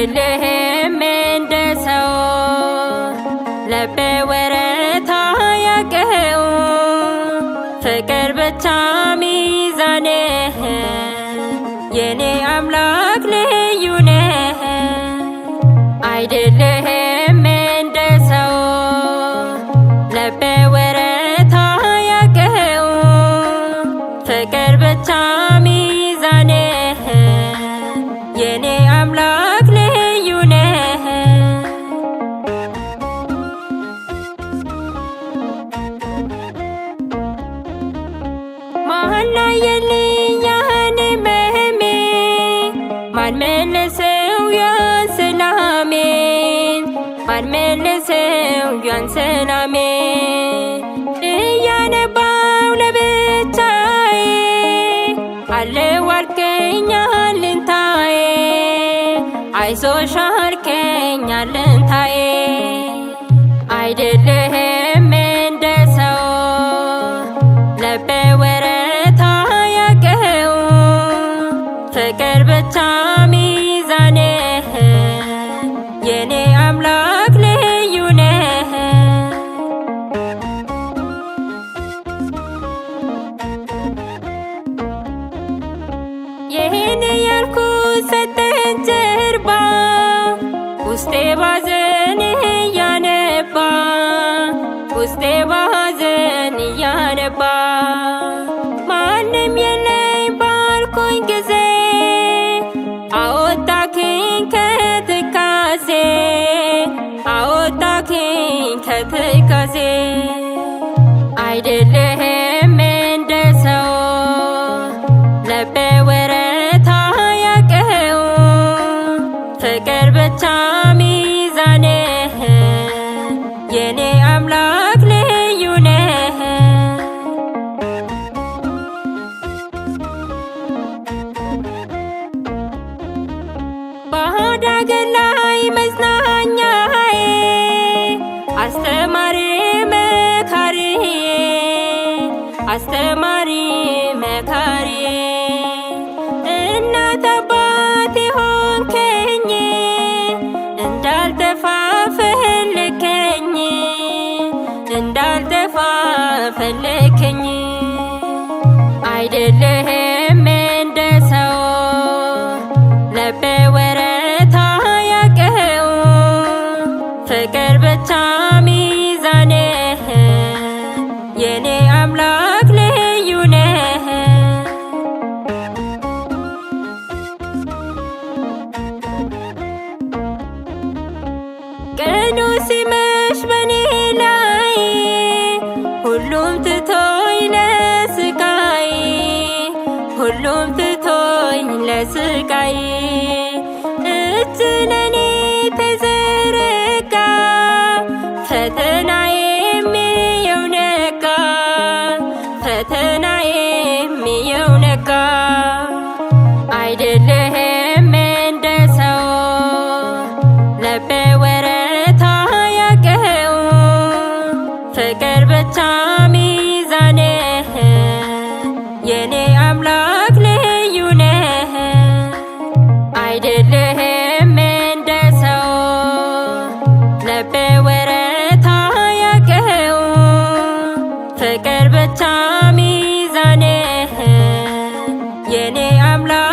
አይደለህም እንደ ሰው ልቤ ወረታ ያቀው ፍቅር ብቻ ሚዛንህ የኔ አምላክ ልዩ ነህ። አይደለህም እንደ ሰው ልቤ ወረታ ያቀው ፍቅር ብቻ ሚዛንህ የኔ አምላክ ልዩ ነህ። ማን አየልኝ ያንን በሕልሜ ማን መለሰው ያን ሰላሜን ማን መለሰው ያን ሰላሜን እያነባው ለብቻዬ አለው አልከኝ አለኝታዬ አይዞሽ አልከኝ አለኝታዬ። አይደለህም እንደ ሰው ልቤ ወረታ ያቀው ፍቅር ብቻ ሚዛንህ የኔ አምላክ ልዩ ነህ። ይህን ያልኩት ሰጠኝ ጀርባ ውስጤ ባዘን እያነባ ውስጤ ባዘን እያነባ ማንም የለኝ ባልኩኝ ጊዜ አወጣከኝ ከትካዜ አወጣከኝ ከትካዜ። አይደለህም እንደ ሰው ልቤ ወረታ ያቀው ፍቅር ብቻ ሚዛንህ የኔ አምላክ ልዩ ነህ። ባዕድ አገር ላይ መጽናኛዬ አስተማሪ መካሪዬ አስተማሪ መካሪዬ እናት አባት ሆንከኝ እንዳልጠፋ ፈለከኝ እንዳልጠፋ ፈለከኝ። አይደለህም እንደ ሰው ልቤ ወረታ ያቀው ፍቅር ብቻ ሚዛንህ የኔ አምላክ ልዩ ነህ። ቀኑ ሲመሽ በኔ ላይ ሁሉም ትቶኝ ለስቃይ ሁሉም ትቶኝ ለስቃይ እጅ ለኔ ተዘረጋ ፈተናዬ የሚየው ነጋ ፈተናዬ የሚየው ነጋ። አይደለህም እንደ ሰው ልቤ ወረታ ያቀው ፍቅር ብቻ ሚዛንህ የኔ አምላክ ልዩ ነህ። አይደለህም እንደ ሰው ልቤ ወረታ ያቀው ፍቅር ብቻ ሚዛንህ የኔ አምላክ